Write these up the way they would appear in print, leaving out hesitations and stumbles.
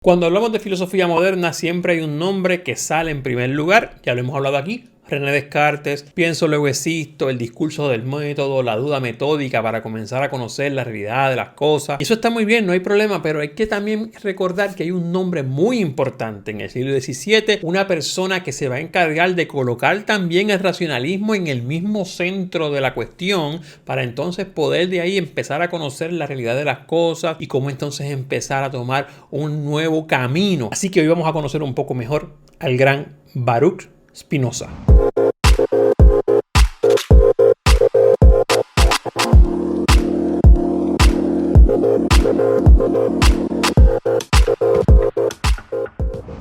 Cuando hablamos de filosofía moderna, siempre hay un nombre que sale en primer lugar, ya lo hemos hablado aquí: René Descartes, pienso luego existo, el discurso del método, la duda metódica para comenzar a conocer la realidad de las cosas. Y eso está muy bien, no hay problema, pero hay que también recordar que hay un nombre muy importante en el siglo XVII, una persona que se va a encargar de colocar también el racionalismo en el mismo centro de la cuestión, para entonces poder de ahí empezar a conocer la realidad de las cosas y cómo entonces empezar a tomar un nuevo camino. Así que hoy vamos a conocer un poco mejor al gran Baruch Spinoza.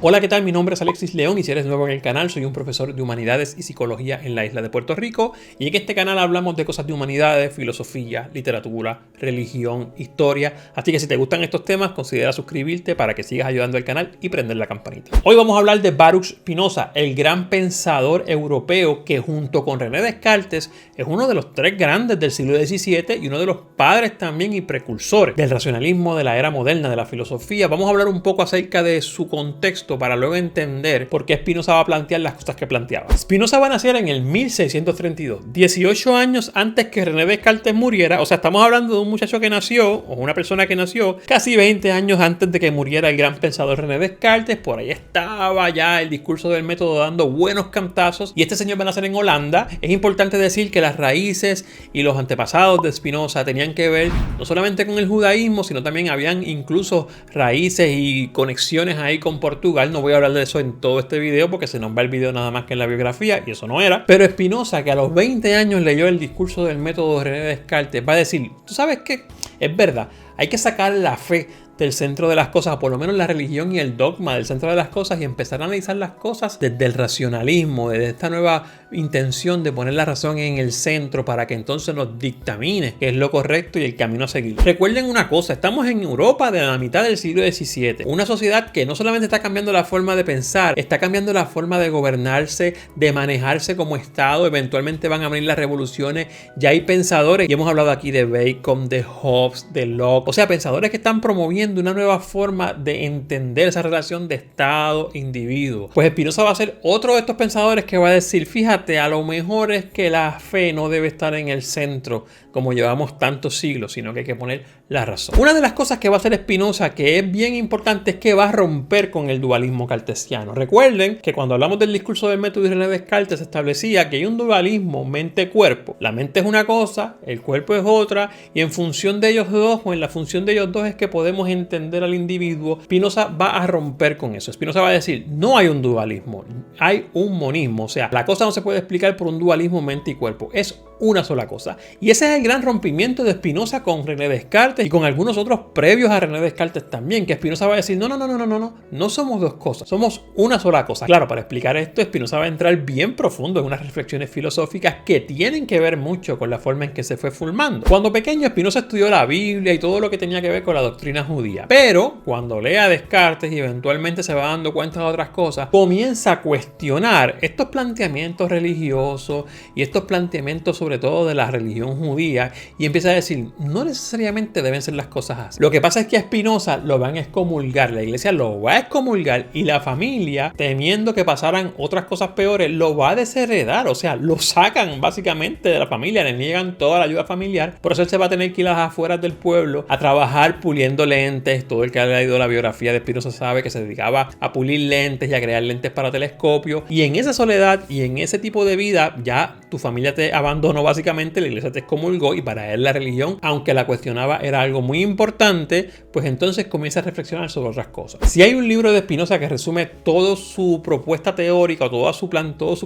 Hola, ¿qué tal? Mi nombre es Alexis León y si eres nuevo en el canal, soy un profesor de Humanidades y Psicología en la isla de Puerto Rico, y en este canal hablamos de cosas de humanidades, filosofía, literatura, religión, historia. Así que si te gustan estos temas, considera suscribirte para que sigas ayudando al canal y prender la campanita. Hoy vamos a hablar de Baruch Spinoza, el gran pensador europeo que junto con René Descartes es uno de los tres grandes del siglo XVII y uno de los padres también y precursores del racionalismo de la era moderna de la filosofía. Vamos a hablar un poco acerca de su contexto para luego entender por qué Spinoza va a plantear las cosas que planteaba. Spinoza va a nacer en el 1632, 18 años antes que René Descartes muriera. O sea, estamos hablando de un muchacho que nació, o una persona que nació casi 20 años antes de que muriera el gran pensador René Descartes. Por ahí estaba ya el discurso del método dando buenos cantazos, y este señor va a nacer en Holanda. Es importante decir que las raíces y los antepasados de Spinoza tenían que ver no solamente con el judaísmo, sino también habían incluso raíces y conexiones ahí con Portugal. No voy a hablar de eso en todo este video porque se nos va el video nada más que en la biografía y eso no era. Pero Spinoza, que a los 20 años leyó el discurso del método de René Descartes, va a decir: ¿tú sabes qué? Es verdad, hay que sacar la fe del centro de las cosas, o por lo menos la religión y el dogma del centro de las cosas, y empezar a analizar las cosas desde el racionalismo, desde esta nueva intención de poner la razón en el centro para que entonces nos dictamine qué es lo correcto y el camino a seguir. Recuerden una cosa, estamos en Europa de la mitad del siglo XVII, una sociedad que no solamente está cambiando la forma de pensar, está cambiando la forma de gobernarse, de manejarse como Estado. Eventualmente van a venir las revoluciones, ya hay pensadores, y hemos hablado aquí de Bacon, de Hobbes, de Locke, o sea, pensadores que están promoviendo una nueva forma de entender esa relación de Estado-individuo. Pues Spinoza va a ser otro de estos pensadores que va a decir: fíjate, a lo mejor es que la fe no debe estar en el centro como llevamos tantos siglos, sino que hay que poner la razón. Una de las cosas que va a hacer Spinoza, que es bien importante, es que va a romper con el dualismo cartesiano. Recuerden que cuando hablamos del discurso del método de René Descartes se establecía que hay un dualismo mente-cuerpo. La mente es una cosa, el cuerpo es otra, y en función de ellos dos, o en la función de ellos dos, es que podemos entender al individuo. Spinoza va a romper con eso. Spinoza va a decir: no hay un dualismo, hay un monismo. O sea, la cosa no se puede explicar por un dualismo mente y cuerpo, es una sola cosa. Y ese es el gran rompimiento de Spinoza con René Descartes y con algunos otros previos a René Descartes también, que Spinoza va a decir: no somos dos cosas, somos una sola cosa. Claro, para explicar esto, Spinoza va a entrar bien profundo en unas reflexiones filosóficas que tienen que ver mucho con la forma en que se fue formando. Cuando pequeño, Spinoza estudió la Biblia y todo lo que tenía que ver con la doctrina judía, pero cuando lee a Descartes y eventualmente se va dando cuenta de otras cosas, comienza a cuestionar estos planteamientos religiosos y estos planteamientos sobre todo de la religión judía, y empieza a decir: no necesariamente deben ser las cosas así. Lo que pasa es que a Spinoza lo van a excomulgar, la iglesia lo va a excomulgar, y la familia, temiendo que pasaran otras cosas peores, lo va a desheredar. O sea, lo sacan básicamente de la familia, le niegan toda la ayuda familiar. Por eso él se va a tener que ir a las afueras del pueblo a trabajar puliendo lentes. Todo el que ha leído la biografía de Spinoza sabe que se dedicaba a pulir lentes y a crear lentes para telescopios, y en esa soledad y en ese tipo de vida ya tu familia te abandonó básicamente, la iglesia te excomulgó, y para él la religión, aunque la cuestionaba, era algo muy importante. Pues entonces comienza a reflexionar sobre otras cosas. Si hay un libro de Spinoza que resume toda su propuesta teórica, todo su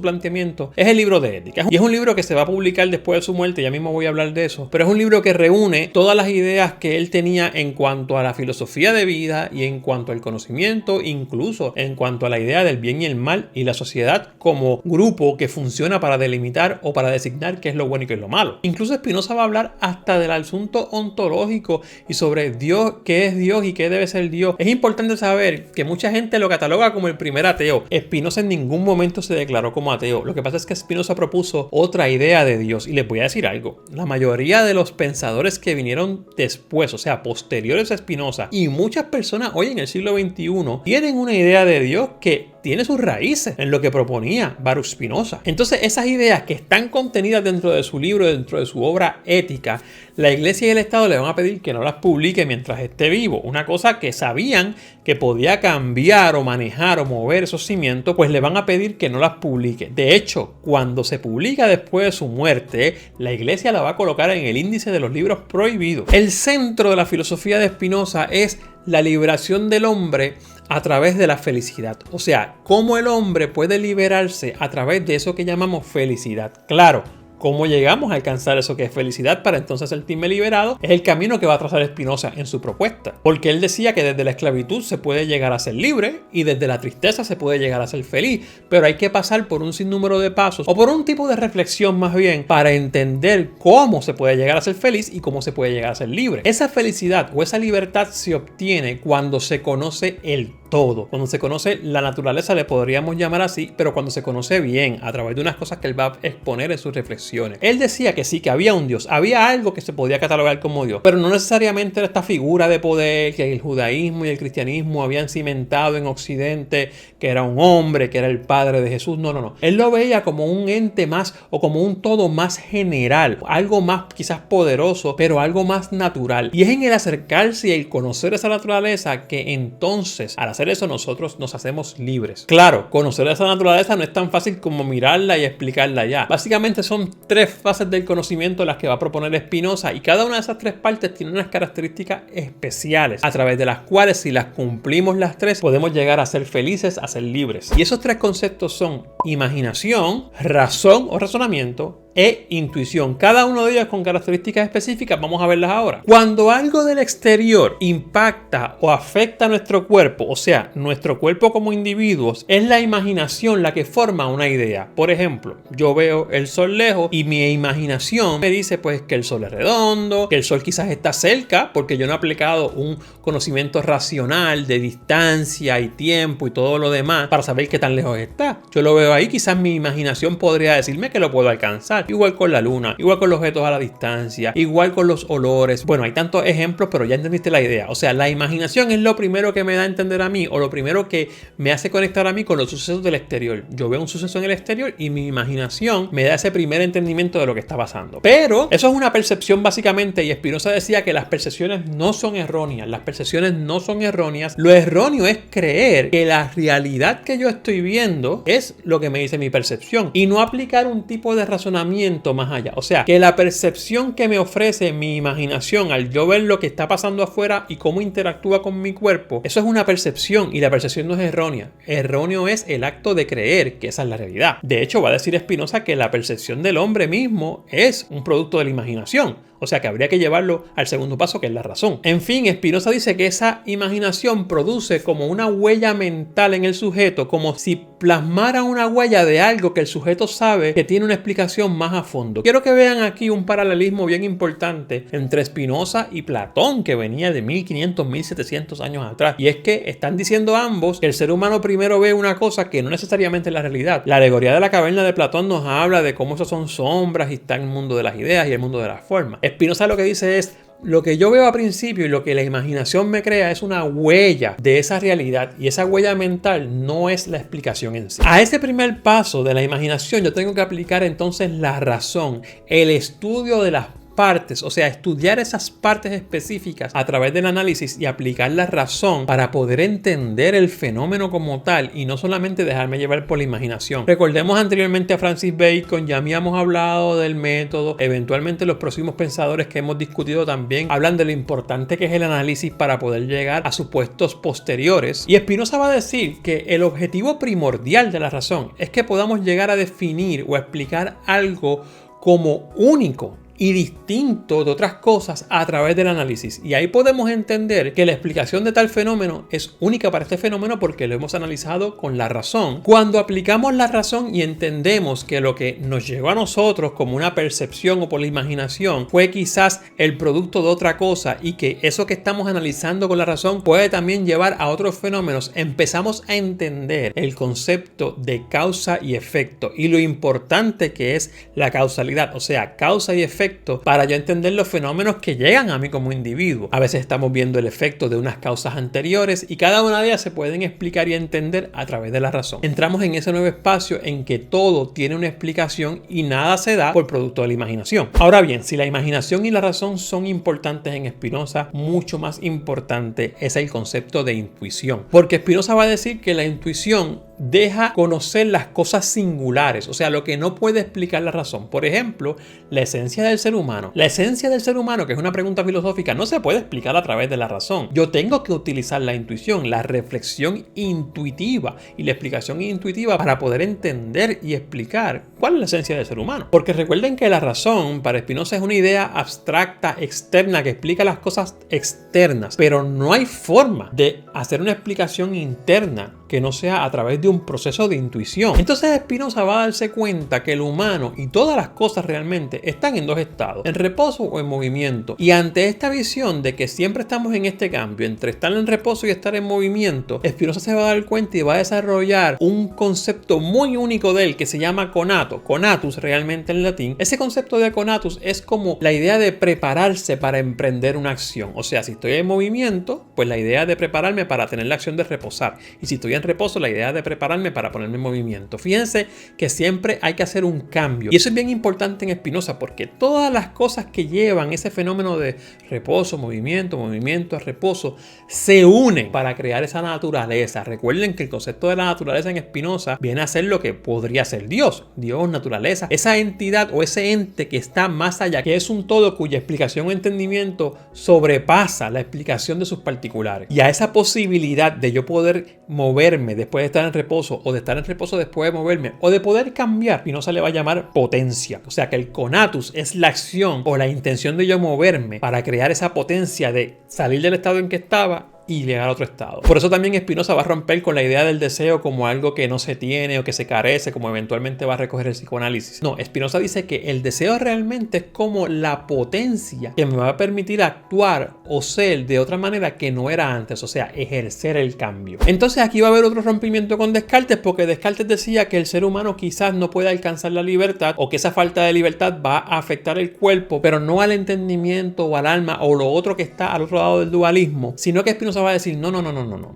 planteamiento, es el libro de Ética, y es un libro que se va a publicar después de su muerte, ya mismo voy a hablar de eso, pero es un libro que reúne todas las ideas que él tenía en cuanto a la filosofía de vida y en cuanto al conocimiento, incluso en cuanto a la idea del bien y el mal y la sociedad como grupo que funciona para delimitar o para designar qué es lo bueno y qué es lo malo. Incluso Spinoza va a hablar hasta del asunto ontológico y sobre Dios, qué es Dios y qué debe ser Dios. Es importante saber que mucha gente lo cataloga como el primer ateo. Spinoza en ningún momento se declaró como ateo. Lo que pasa es que Spinoza propuso otra idea de Dios. Y les voy a decir algo. La mayoría de los pensadores que vinieron después, o sea, posteriores a Spinoza, y muchas personas hoy en el siglo XXI, tienen una idea de Dios que tiene sus raíces en lo que proponía Baruch Spinoza. Entonces, esas ideas que están contenidas dentro de su libro, dentro de su obra ética, la Iglesia y el Estado le van a pedir que no las publique mientras esté vivo. Una cosa que sabían que podía cambiar o manejar o mover esos cimientos, pues le van a pedir que no las publique. De hecho, cuando se publica después de su muerte, la Iglesia la va a colocar en el índice de los libros prohibidos. El centro de la filosofía de Spinoza es la liberación del hombre a través de la felicidad. O sea, cómo el hombre puede liberarse a través de eso que llamamos felicidad. Claro, cómo llegamos a alcanzar eso que es felicidad para entonces sentirme liberado es el camino que va a trazar Spinoza en su propuesta. Porque él decía que desde la esclavitud se puede llegar a ser libre y desde la tristeza se puede llegar a ser feliz. Pero hay que pasar por un sinnúmero de pasos o por un tipo de reflexión más bien para entender cómo se puede llegar a ser feliz y cómo se puede llegar a ser libre. Esa felicidad o esa libertad se obtiene cuando se conoce el todo. Cuando se conoce la naturaleza, le podríamos llamar así, pero cuando se conoce bien, a través de unas cosas que él va a exponer en sus reflexiones. Él decía que sí, que había un Dios, había algo que se podía catalogar como Dios, pero no necesariamente era esta figura de poder que el judaísmo y el cristianismo habían cimentado en Occidente, que era un hombre, que era el padre de Jesús. No. Él lo veía como un ente más o como un todo más general, algo más quizás poderoso, pero algo más natural. Y es en el acercarse y el conocer esa naturaleza que entonces, al hacer eso, nosotros nos hacemos libres. Claro, conocer esa naturaleza no es tan fácil como mirarla y explicarla ya. Básicamente son tres fases del conocimiento las que va a proponer Spinoza y cada una de esas tres partes tiene unas características especiales a través de las cuales, si las cumplimos las tres, podemos llegar a ser felices, a ser libres. Y esos tres conceptos son imaginación, razón o razonamiento e intuición. Cada uno de ellos con características específicas. Vamos a verlas ahora. Cuando algo del exterior impacta o afecta a nuestro cuerpo, o sea, nuestro cuerpo como individuos, es la imaginación la que forma una idea. Por ejemplo, yo veo el sol lejos y mi imaginación me dice pues que el sol es redondo, que el sol quizás está cerca, porque yo no he aplicado un conocimiento racional de distancia y tiempo y todo lo demás para saber qué tan lejos está. Yo lo veo ahí, quizás mi imaginación podría decirme que lo puedo alcanzar. Igual con la luna, igual con los objetos a la distancia, igual con los olores. Bueno, hay tantos ejemplos, pero ya entendiste la idea. O sea, la imaginación es lo primero que me da a entender a mí, o lo primero que me hace conectar a mí con los sucesos del exterior. Yo veo un suceso en el exterior y mi imaginación me da ese primer entendimiento de lo que está pasando. Pero eso es una percepción básicamente, y Spinoza decía que las percepciones no son erróneas. Las percepciones no son erróneas. Lo erróneo es creer que la realidad que yo estoy viendo es lo que me dice mi percepción y no aplicar un tipo de razonamiento más allá. O sea, que la percepción que me ofrece mi imaginación al yo ver lo que está pasando afuera y cómo interactúa con mi cuerpo, eso es una percepción y la percepción no es errónea. Erróneo es el acto de creer que esa es la realidad. De hecho, va a decir Spinoza que la percepción del hombre mismo es un producto de la imaginación. O sea que habría que llevarlo al segundo paso, que es la razón. En fin, Spinoza dice que esa imaginación produce como una huella mental en el sujeto, como si plasmara una huella de algo que el sujeto sabe que tiene una explicación más a fondo. Quiero que vean aquí un paralelismo bien importante entre Spinoza y Platón, que venía de 1500, 1700 años atrás. Y es que están diciendo ambos que el ser humano primero ve una cosa que no necesariamente es la realidad. La alegoría de la caverna de Platón nos habla de cómo esas son sombras y está en el mundo de las ideas y el mundo de las formas. Spinoza lo que dice es: lo que yo veo a principio y lo que la imaginación me crea es una huella de esa realidad, y esa huella mental no es la explicación en sí. A ese primer paso de la imaginación yo tengo que aplicar entonces la razón, el estudio de las partes, o sea, estudiar esas partes específicas a través del análisis y aplicar la razón para poder entender el fenómeno como tal y no solamente dejarme llevar por la imaginación. Recordemos anteriormente a Francis Bacon, ya habíamos hablado del método, eventualmente los próximos pensadores que hemos discutido también hablan de lo importante que es el análisis para poder llegar a supuestos posteriores. Y Spinoza va a decir que el objetivo primordial de la razón es que podamos llegar a definir o explicar algo como único y distinto de otras cosas a través del análisis. Y ahí podemos entender que la explicación de tal fenómeno es única para este fenómeno porque lo hemos analizado con la razón. Cuando aplicamos la razón y entendemos que lo que nos llegó a nosotros como una percepción o por la imaginación fue quizás el producto de otra cosa y que eso que estamos analizando con la razón puede también llevar a otros fenómenos, empezamos a entender el concepto de causa y efecto y lo importante que es la causalidad, o sea, causa y efecto para yo entender los fenómenos que llegan a mí como individuo. A veces estamos viendo el efecto de unas causas anteriores y cada una de ellas se pueden explicar y entender a través de la razón. Entramos en ese nuevo espacio en que todo tiene una explicación y nada se da por producto de la imaginación. Ahora bien, si la imaginación y la razón son importantes en Spinoza, mucho más importante es el concepto de intuición. Porque Spinoza va a decir que la intuición deja conocer las cosas singulares, o sea, lo que no puede explicar la razón. Por ejemplo, la esencia del ser humano. La esencia del ser humano, que es una pregunta filosófica, no se puede explicar a través de la razón. Yo tengo que utilizar la intuición, la reflexión intuitiva y la explicación intuitiva para poder entender y explicar cuál es la esencia del ser humano. Porque recuerden que la razón para Spinoza es una idea abstracta, externa, que explica las cosas externas, pero no hay forma de hacer una explicación interna que no sea a través de un proceso de intuición. Entonces Spinoza va a darse cuenta que el humano y todas las cosas realmente están en dos estados, en reposo o en movimiento. Y ante esta visión de que siempre estamos en este cambio entre estar en reposo y estar en movimiento, Spinoza se va a dar cuenta y va a desarrollar un concepto muy único de él que se llama conato, conatus realmente en latín. Ese concepto de conatus es como la idea de prepararse para emprender una acción. O sea, si estoy en movimiento, pues la idea de prepararme para tener la acción de reposar. Y si estoy en reposo, la idea de prepararme para ponerme en movimiento. Fíjense que siempre hay que hacer un cambio. Y eso es bien importante en Spinoza porque todas las cosas que llevan ese fenómeno de reposo, movimiento, movimiento a reposo, se unen para crear esa naturaleza. Recuerden que el concepto de la naturaleza en Spinoza viene a ser lo que podría ser Dios. Dios, naturaleza, esa entidad o ese ente que está más allá, que es un todo cuya explicación o entendimiento sobrepasa la explicación de sus particulares. Y a esa posibilidad de yo poder moverme después de estar en reposo o de estar en reposo después de moverme o de poder cambiar, Spinoza le va a llamar potencia. O sea que el conatus es la acción o la intención de yo moverme para crear esa potencia de salir del estado en que estaba y llegar a otro estado. Por eso también Spinoza va a romper con la idea del deseo como algo que no se tiene o que se carece, como eventualmente va a recoger el psicoanálisis. No, Spinoza dice que el deseo realmente es como la potencia que me va a permitir actuar o ser de otra manera que no era antes, o sea, ejercer el cambio. Entonces aquí va a haber otro rompimiento con Descartes, porque Descartes decía que el ser humano quizás no puede alcanzar la libertad o que esa falta de libertad va a afectar el cuerpo, pero no al entendimiento o al alma o lo otro que está al otro lado del dualismo, sino que Spinoza va a decir, no.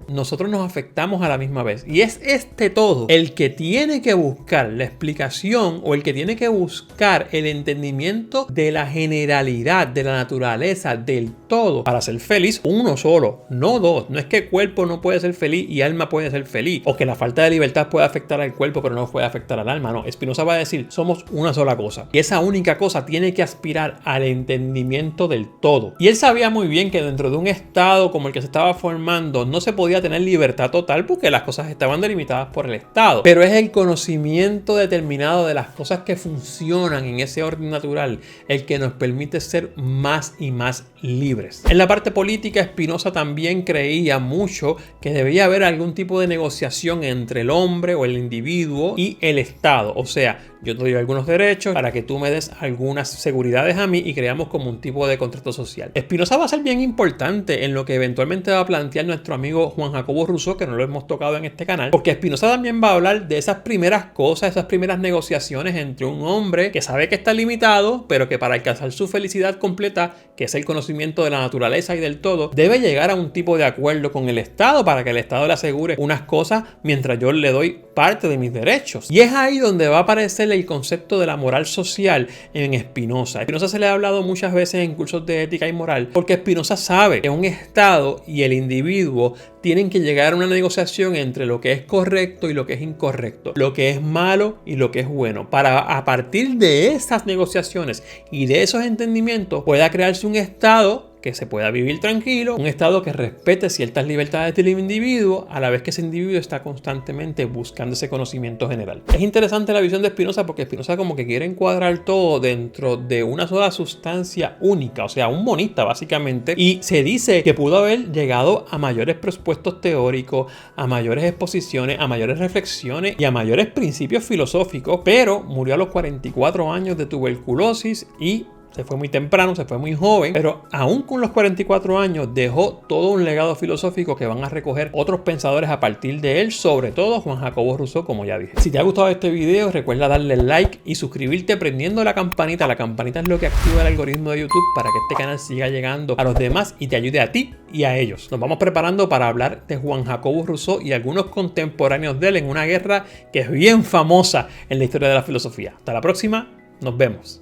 Nosotros nos afectamos a la misma vez. Y es este todo el que tiene que buscar la explicación o el que tiene que buscar el entendimiento de la generalidad, de la naturaleza, del todo, para ser feliz uno solo, no dos. No es que cuerpo no puede ser feliz y alma puede ser feliz, o que la falta de libertad puede afectar al cuerpo pero no puede afectar al alma. No, Spinoza va a decir, somos una sola cosa. Y esa única cosa tiene que aspirar al entendimiento del todo. Y él sabía muy bien que dentro de un estado como el que se estaba formando no se podía tener libertad total porque las cosas estaban delimitadas por el Estado. Pero es el conocimiento determinado de las cosas que funcionan en ese orden natural el que nos permite ser más y más libres. En la parte política, Spinoza también creía mucho que debía haber algún tipo de negociación entre el hombre o el individuo y el Estado. O sea, yo te doy algunos derechos para que tú me des algunas seguridades a mí y creamos como un tipo de contrato social. Spinoza va a ser bien importante en lo que eventualmente va a plantear nuestro amigo Juan Jacobo Rousseau, que no lo hemos tocado en este canal, porque Spinoza también va a hablar de esas primeras cosas, esas primeras negociaciones entre un hombre que sabe que está limitado, pero que para alcanzar su felicidad completa, que es el conocimiento de la naturaleza y del todo, debe llegar a un tipo de acuerdo con el Estado para que el Estado le asegure unas cosas mientras yo le doy parte de mis derechos. Y es ahí donde va a aparecer el concepto de la moral social en Spinoza. A Spinoza se le ha hablado muchas veces en cursos de ética y moral porque Spinoza sabe que un Estado y el individuo tienen que llegar a una negociación entre lo que es correcto y lo que es incorrecto, lo que es malo y lo que es bueno, para a partir de esas negociaciones y de esos entendimientos pueda crearse un Estado que se pueda vivir tranquilo, un Estado que respete ciertas libertades del individuo, a la vez que ese individuo está constantemente buscando ese conocimiento general. Es interesante la visión de Spinoza porque Spinoza como que quiere encuadrar todo dentro de una sola sustancia única, o sea, un monista básicamente, y se dice que pudo haber llegado a mayores presupuestos teóricos, a mayores exposiciones, a mayores reflexiones y a mayores principios filosóficos, pero murió a los 44 años de tuberculosis y se fue muy temprano, se fue muy joven, pero aún con los 44 años dejó todo un legado filosófico que van a recoger otros pensadores a partir de él, sobre todo Juan Jacobo Rousseau, como ya dije. Si te ha gustado este video, recuerda darle like y suscribirte prendiendo la campanita. La campanita es lo que activa el algoritmo de YouTube para que este canal siga llegando a los demás y te ayude a ti y a ellos. Nos vamos preparando para hablar de Juan Jacobo Rousseau y algunos contemporáneos de él en una guerra que es bien famosa en la historia de la filosofía. Hasta la próxima, nos vemos.